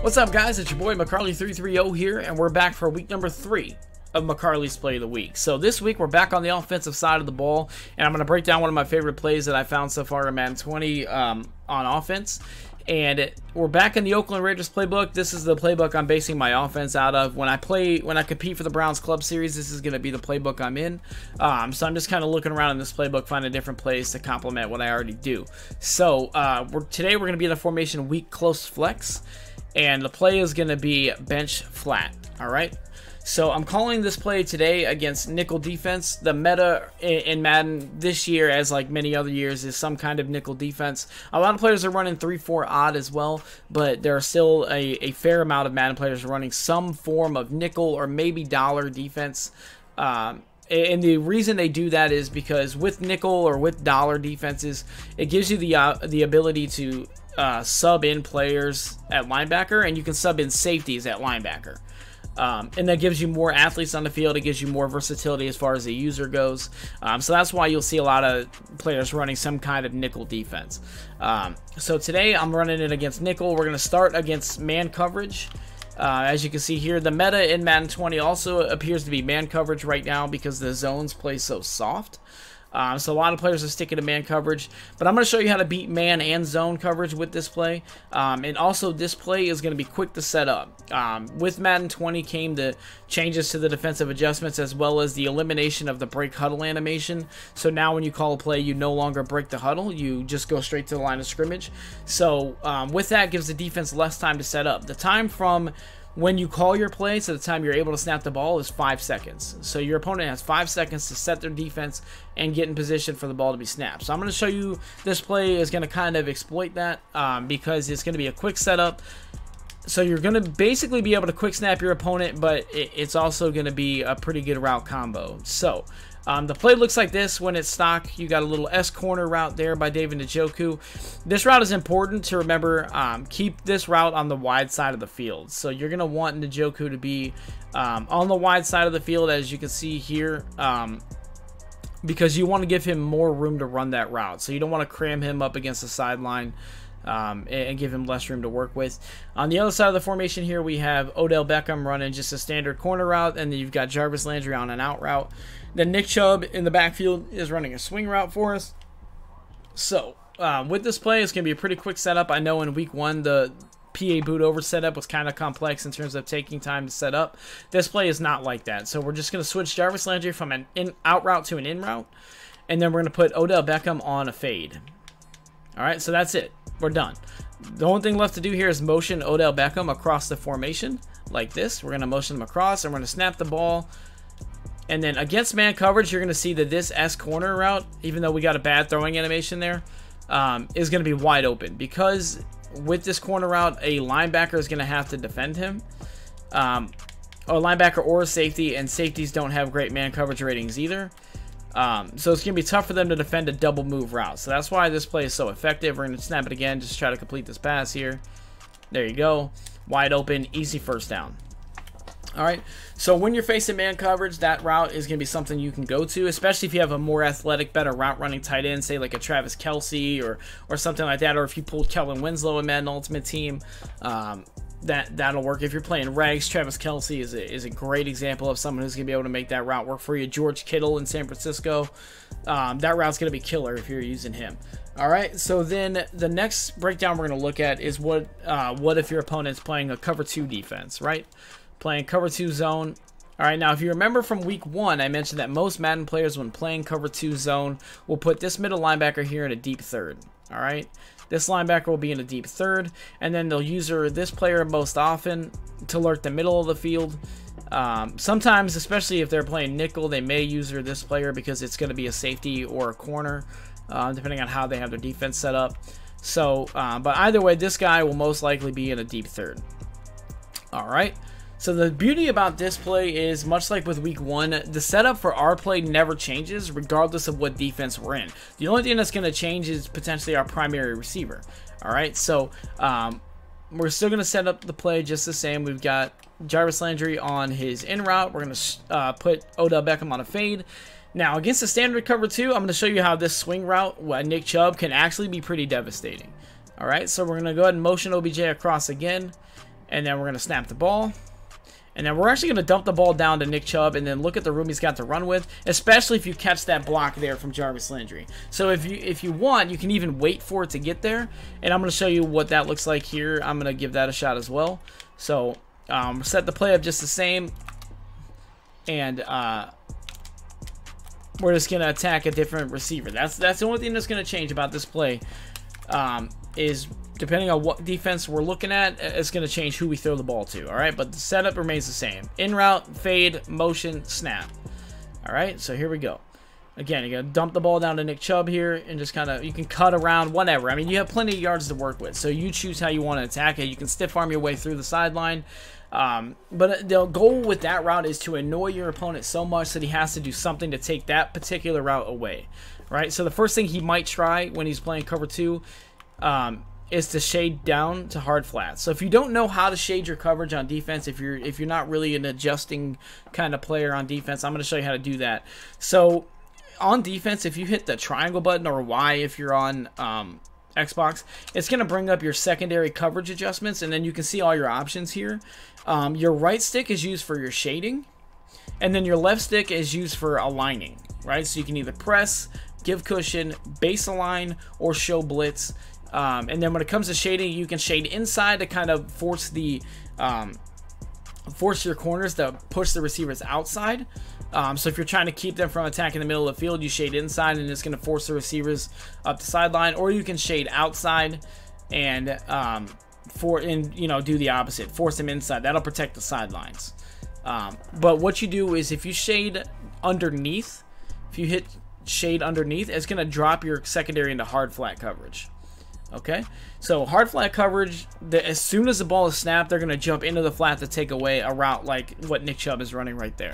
What's up, guys? It's your boy McCarley330 here, and we're back for week number 3 of McCarley's Play of the Week. So this week we're back on the offensive side of the ball, and I'm going to break down one of my favorite plays that I found so far in Madden 20 on offense. And we're back in the Oakland Raiders playbook. This is the playbook I'm basing my offense out of. When I compete for the Browns Club Series, this is going to be the playbook I'm in. So I'm just kind of looking around in this playbook, finding different plays to complement what I already do. So today we're going to be in the formation weak close flex, and the play is going to be bench flat. All right. So I'm calling this play today against nickel defense. The meta in Madden this year, as like many other years, is some kind of nickel defense. A lot of players are running 3-4 odd as well, but there are still a fair amount of Madden players running some form of nickel or maybe dollar defense. And the reason they do that is because with nickel or with dollar defenses, it gives you the ability to sub in players at linebacker, and you can sub in safeties at linebacker. And that gives you more athletes on the field. It gives you more versatility as far as the user goes. So that's why you'll see a lot of players running some kind of nickel defense. So today I'm running it against nickel. We're going to start against man coverage. As you can see here, the meta in Madden 20 also appears to be man coverage right now because the zones play so soft. So a lot of players are sticking to man coverage, but I'm going to show you how to beat man and zone coverage with this play. And also this play is going to be quick to set up. With Madden 20 came the changes to the defensive adjustments as well as the elimination of the break huddle animation. So now when you call a play, you no longer break the huddle, you just go straight to the line of scrimmage. So with that, gives the defense less time to set up. The time from when you call your play to the time you're able to snap the ball is 5 seconds. So your opponent has 5 seconds to set their defense and get in position for the ball to be snapped. So I'm going to show you this play is going to kind of exploit that because it's going to be a quick setup. So you're going to basically be able to quick snap your opponent, but it's also going to be a pretty good route combo. So the play looks like this when it's stock. You got a little S corner route there by David Njoku. This route is important to remember. Keep this route on the wide side of the field. So you're going to want Njoku to be on the wide side of the field, as you can see here, because you want to give him more room to run that route. So you don't want to cram him up against the sideline and give him less room to work with. On the other side of the formation here, we have Odell Beckham running just a standard corner route, and then you've got Jarvis Landry on an out route. Then Nick Chubb in the backfield is running a swing route for us. So with this play, it's going to be a pretty quick setup. I know in week 1, the PA boot over setup was kind of complex in terms of taking time to set up. This play is not like that. So we're just going to switch Jarvis Landry from an out route to an in route, and then we're going to put Odell Beckham on a fade. All right, so that's it. We're done. The only thing left to do here is motion Odell Beckham across the formation like this. We're going to motion him across, and we're going to snap the ball. And then against man coverage, you're going to see that this S corner route, even though we got a bad throwing animation there, is going to be wide open. Because with this corner route, a linebacker is going to have to defend him. A linebacker or a safety, and safeties don't have great man coverage ratings either. So it's going to be tough for them to defend a double move route. So that's why this play is so effective. We're going to snap it again, just try to complete this pass here. There you go. Wide open, easy first down. All right, so when you're facing man coverage, that route is going to be something you can go to, especially if you have a more athletic, better route running tight end, say like a Travis Kelce or something like that, or if you pulled Kellen Winslow in Madden Ultimate Team, that'll work. If you're playing regs, Travis Kelce is a great example of someone who's going to be able to make that route work for you. George Kittle in San Francisco, that route's going to be killer if you're using him. All right, so then the next breakdown we're going to look at is what if your opponent's playing a cover 2 defense, right? Playing cover 2 zone. All right, now if you remember from week 1, I mentioned that most Madden players when playing cover 2 zone will put this middle linebacker here in a deep third. All right, this linebacker will be in a deep third, and then they'll use this player most often to lurk the middle of the field. Sometimes, especially if they're playing nickel, they may use this player because it's going to be a safety or a corner, depending on how they have their defense set up. So, but either way, this guy will most likely be in a deep third. All right. So the beauty about this play is, much like with week 1, the setup for our play never changes regardless of what defense we're in. The only thing that's going to change is potentially our primary receiver. All right, so we're still going to set up the play just the same. We've got Jarvis Landry on his in route. We're going to put Odell Beckham on a fade. Now, against the standard cover 2, I'm going to show you how this swing route, Nick Chubb, can actually be pretty devastating. All right, so we're going to go ahead and motion OBJ across again. And then we're going to snap the ball. And then we're actually going to dump the ball down to Nick Chubb and then look at the room he's got to run with, especially if you catch that block there from Jarvis Landry. So if you want, you can even wait for it to get there. And I'm going to show you what that looks like here. I'm going to give that a shot as well. So set the play up just the same. And we're just going to attack a different receiver. That's the only thing that's going to change about this play is depending on what defense we're looking at, it's going to change who we throw the ball to, all right? But the setup remains the same. In route, fade, motion, snap. All right, so here we go. Again, you're going to dump the ball down to Nick Chubb here and just kind of, you can cut around, whatever. I mean, you have plenty of yards to work with, so you choose how you want to attack it. You can stiff arm your way through the sideline. But the goal with that route is to annoy your opponent so much that he has to do something to take that particular route away, right? So the first thing he might try when he's playing cover 2 is to shade down to hard flats. So if you don't know how to shade your coverage on defense, if you're not really an adjusting kind of player on defense, I'm going to show you how to do that. So on defense, if you hit the triangle button or Y if you're on Xbox, it's going to bring up your secondary coverage adjustments, and then you can see all your options here. Your right stick is used for your shading, and then your left stick is used for aligning, right? So you can either press, give cushion, base align, or show blitz. And then when it comes to shading, you can shade inside to kind of force the force your corners to push the receivers outside. So if you're trying to keep them from attacking the middle of the field, you shade inside and it's going to force the receivers up the sideline. Or you can shade outside and do the opposite, force them inside. That'll protect the sidelines. But what you do is if you shade underneath, if you hit shade underneath, it's going to drop your secondary into hard flat coverage. Okay, so hard flat coverage, as soon as the ball is snapped, they're going to jump into the flat to take away a route like what Nick Chubb is running right there.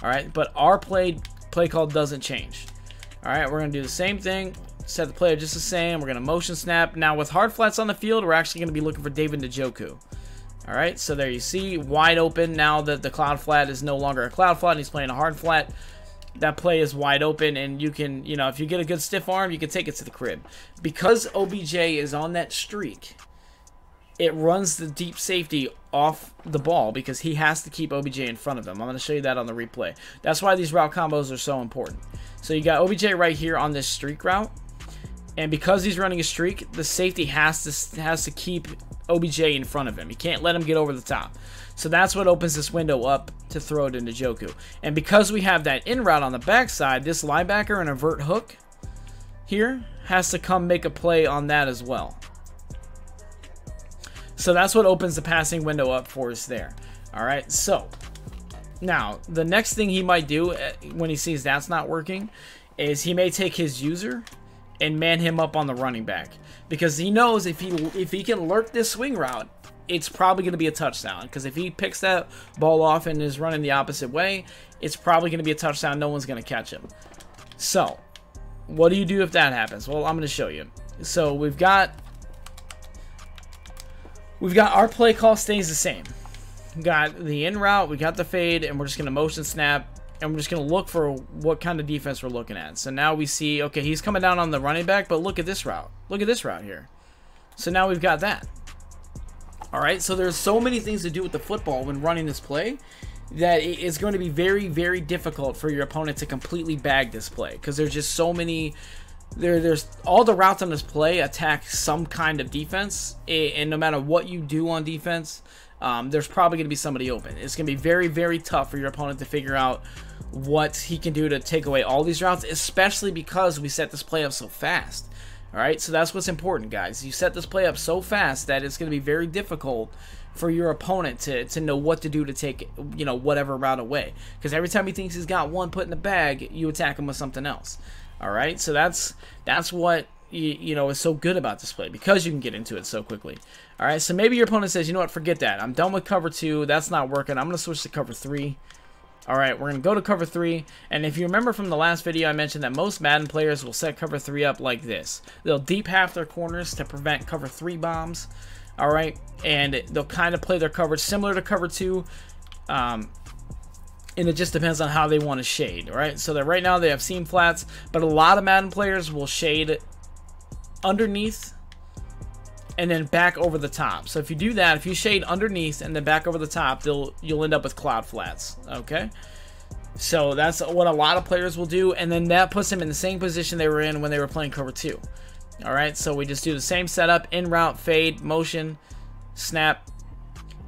All right, but our play call doesn't change. All right, we're going to do the same thing, set the play just the same. We're going to motion snap. Now with hard flats on the field, we're actually going to be looking for David Njoku. All right, so there you see, wide open now that the cloud flat is no longer a cloud flat and he's playing a hard flat. That play is wide open, and you can, if you get a good stiff arm, you can take it to the crib. Because OBJ is on that streak, it runs the deep safety off the ball because he has to keep OBJ in front of him. I'm going to show you that on the replay. That's why these route combos are so important. So you got OBJ right here on this streak route, and because he's running a streak, the safety has to keep OBJ in front of him. You can't let him get over the top. So that's what opens this window up to throw it into Njoku. And because we have that in route on the backside, this linebacker, an invert hook here, has to come make a play on that as well. So that's what opens the passing window up for us there. All right, so now the next thing he might do when he sees that's not working is he may take his user and man him up on the running back, because he knows if he can lurk this swing route, it's probably going to be a touchdown, because if he picks that ball off and is running the opposite way, it's probably going to be a touchdown. No one's going to catch him. So what do you do if that happens? Well, I'm going to show you. So we've got our play call stays the same. We got the in route, we got the fade, and we're just going to motion snap, and we're just going to look for what kind of defense we're looking at. So now we see, okay, he's coming down on the running back, but look at this route. Look at this route here. So now we've got that. All right, so there's so many things to do with the football when running this play that it's going to be very, very difficult for your opponent to completely bag this play, because there's just so many. There's all the routes on this play attack some kind of defense, and no matter what you do on defense, there's probably going to be somebody open. It's going to be very, very tough for your opponent to figure out what he can do to take away all these routes, especially because we set this play up so fast. All right, so that's what's important, guys. You set this play up so fast that it's going to be very difficult for your opponent to know what to do to take, whatever route away. Because every time he thinks he's got one put in the bag, you attack him with something else. All right, so that's what is so good about this play, because you can get into it so quickly. All right, so maybe your opponent says, you know what, forget that. I'm done with cover 2. That's not working. I'm going to switch to cover 3. All right, we're going to go to cover 3, and if you remember from the last video, I mentioned that most Madden players will set cover 3 up like this. They'll deep half their corners to prevent cover 3 bombs, all right, and they'll kind of play their coverage similar to cover 2, and it just depends on how they want to shade, all right? So that right now they have seam flats, but a lot of Madden players will shade underneath and then back over the top. So if you do that, if you shade underneath and then back over the top, you'll end up with cloud flats, okay? So that's what a lot of players will do, and then that puts them in the same position they were in when they were playing cover 2. All right, so we just do the same setup, in route, fade, motion, snap,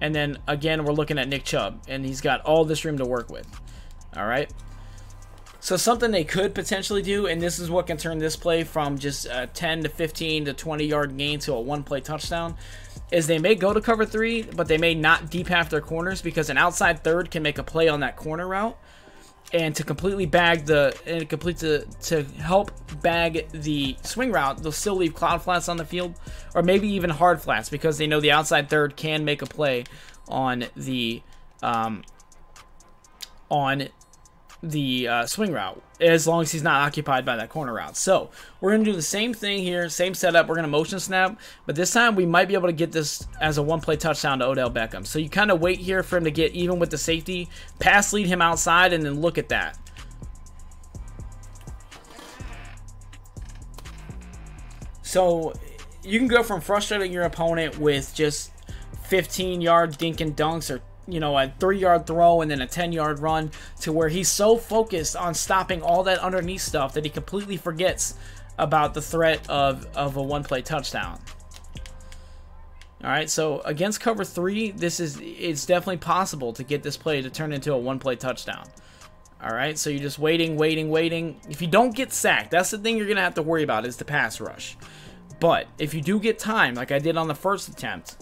and then again we're looking at Nick Chubb, and he's got all this room to work with. All right, so something they could potentially do, and this is what can turn this play from just a 10 to 15 to 20 yard gain to a one-play touchdown, is they may go to cover 3, but they may not deep half their corners, because an outside third can make a play on that corner route, and to completely bag to help bag the swing route, they'll still leave cloud flats on the field, or maybe even hard flats, because they know the outside third can make a play on the swing route, as long as he's not occupied by that corner route. So we're going to do the same thing here, same setup. We're going to motion snap, but this time we might be able to get this as a one-play touchdown to Odell Beckham. So you kind of wait here for him to get even with the safety, pass lead him outside, and then look at that. So you can go from frustrating your opponent with just 15-yard dink and dunks, or you know, a 3-yard throw and then a 10-yard run, to where he's so focused on stopping all that underneath stuff that he completely forgets about the threat of a one-play touchdown. All right, so against cover 3, it's definitely possible to get this play to turn into a one-play touchdown. All right, so you're just waiting. If you don't get sacked, that's the thing you're gonna have to worry about, is the pass rush. But if you do get time, like I did on the first attempt,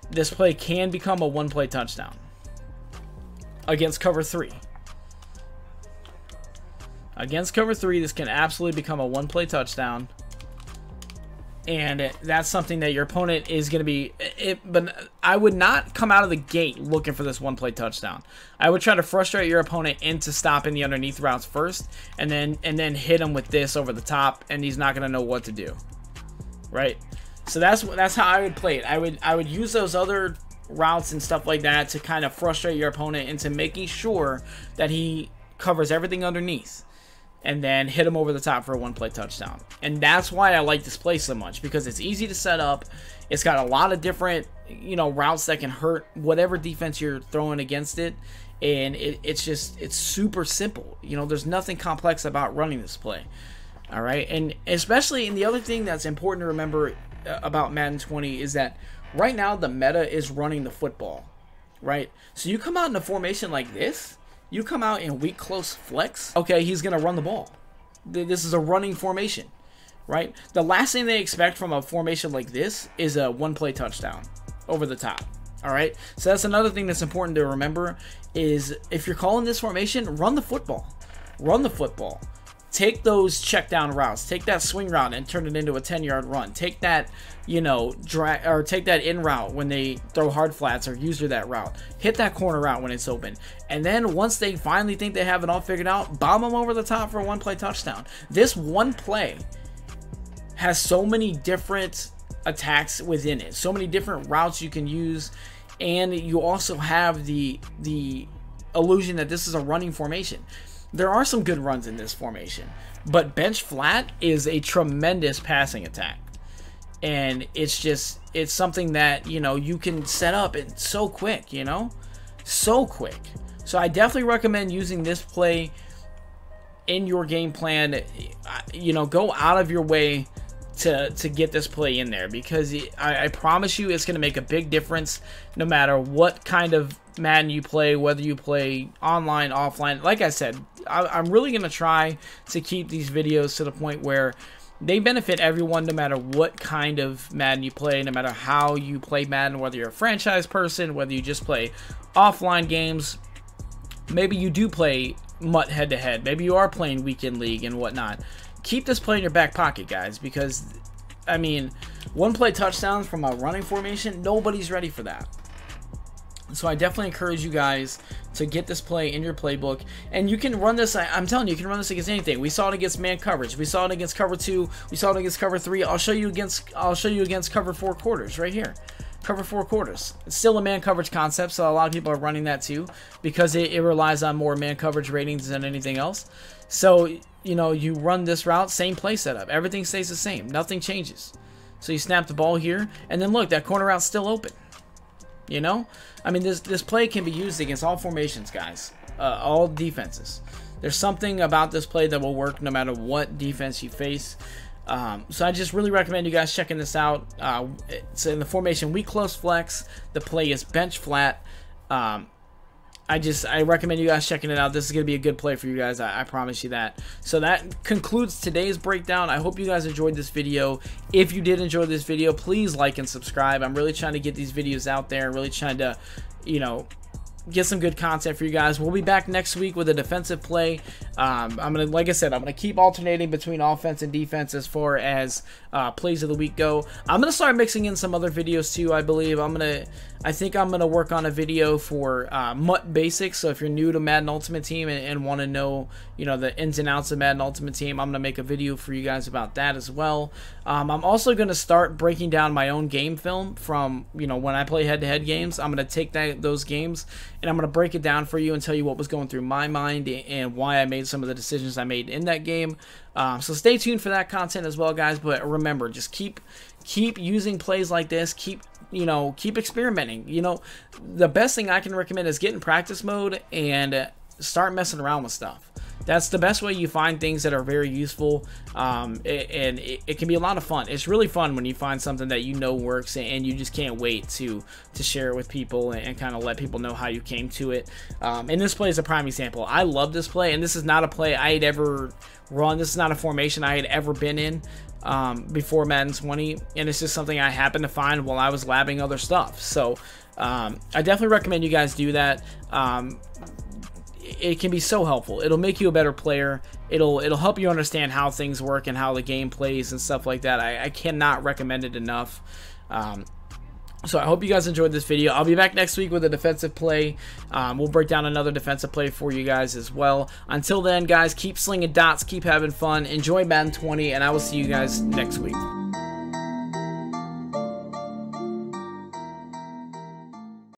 this play can become a one-play touchdown against cover 3. Against cover 3, this can absolutely become a one-play touchdown, and that's something that your opponent is going to be. But I would not come out of the gate looking for this one-play touchdown. I would try to frustrate your opponent into stopping the underneath routes first, and then hit him with this over the top, and he's not going to know what to do, right? So that's how I would play it. I would use those other routes and stuff like that to kind of frustrate your opponent into making sure that he covers everything underneath, and then hit him over the top for a one-play touchdown. And that's why I like this play so much, because it's easy to set up. It's got a lot of different, you know, routes that can hurt whatever defense you're throwing against it, and it's super simple. You know, there's nothing complex about running this play. All right, and especially, and the other thing that's important to remember about Madden 20 is that right now the meta is running the football, right? So you come out in a formation like this, you come out in weak close flex, okay, he's gonna run the ball. This is a running formation, right? The last thing they expect from a formation like this is a one-play touchdown over the top. All right, so that's another thing that's important to remember, is if you're calling this formation, run the football. Take those check down routes, take that swing route and turn it into a 10-yard run. Take that, you know, take that in route when they throw hard flats, or user that route. Hit that corner route when it's open. And then once they finally think they have it all figured out, bomb them over the top for a one-play touchdown. This one play has so many different attacks within it, so many different routes you can use, and you also have the illusion that this is a running formation. There are some good runs in this formation, but bench flat is a tremendous passing attack, and it's something that, you know, you can set up and so quick, you know, so quick. So I definitely recommend using this play in your game plan. You know, go out of your way to get this play in there, because I promise you it's going to make a big difference no matter what kind of Madden you play, whether you play online, offline. Like I said, I'm really going to try to keep these videos to the point where they benefit everyone, no matter what kind of Madden you play, no matter how you play Madden, whether you're a franchise person, whether you just play offline games. Maybe you do play MUT head-to-head. Maybe you are playing Weekend League and whatnot. Keep this play in your back pocket, guys, because, I mean, one-play touchdowns from a running formation, nobody's ready for that. So I definitely encourage you guys to get this play in your playbook, and you can run this. I'm telling you, you can run this against anything. We saw it against man coverage. We saw it against cover 2. We saw it against cover 3. I'll show you against cover 4 quarters right here. Cover 4 quarters. It's still a man coverage concept, so a lot of people are running that too, because it relies on more man coverage ratings than anything else. So, you know, you run this route, same play setup. Everything stays the same. Nothing changes. So you snap the ball here, and then look, that corner route's still open. You know? I mean, this play can be used against all formations, guys. All defenses. There's something about this play that will work no matter what defense you face. So I just really recommend you guys checking this out. It's in the formation weak close flex. The play is bench flat. I recommend you guys checking it out. This is going to be a good play for you guys. I promise you that. So that concludes today's breakdown. I hope you guys enjoyed this video. If you did enjoy this video, please like and subscribe. I'm really trying to get these videos out there. Really trying to, you know, get some good content for you guys. We'll be back next week with a defensive play. Like I said, I'm gonna keep alternating between offense and defense as far as plays of the week go. I'm gonna start mixing in some other videos too. I believe I think I'm gonna work on a video for MUT basics. So if you're new to Madden Ultimate Team and want to know, you know, the ins and outs of Madden Ultimate Team, I'm gonna make a video for you guys about that as well. I'm also gonna start breaking down my own game film from, you know, when I play head-to-head games. I'm gonna take those games and I'm gonna break it down for you and tell you what was going through my mind and why I made some of the decisions I made in that game. So stay tuned for that content as well, guys. But remember, just keep using plays like this. Keep experimenting. You know, the best thing I can recommend is get in practice mode and start messing around with stuff. That's the best way you find things that are very useful, and it can be a lot of fun. It's really fun when you find something that you know works and you just can't wait to share it with people and kind of let people know how you came to it. And this play is a prime example. I love this play, and this is not a play I had ever run. This is not a formation I had ever been in before Madden 20, and it's just something I happened to find while I was labbing other stuff. So I definitely recommend you guys do that. It can be so helpful. It'll make you a better player. It'll help you understand how things work and how the game plays and stuff like that. I cannot recommend it enough. So I hope you guys enjoyed this video. I'll be back next week with a defensive play. We'll break down another defensive play for you guys as well. Until then, guys, keep slinging dots, keep having fun, enjoy Madden 20, and I will see you guys next week.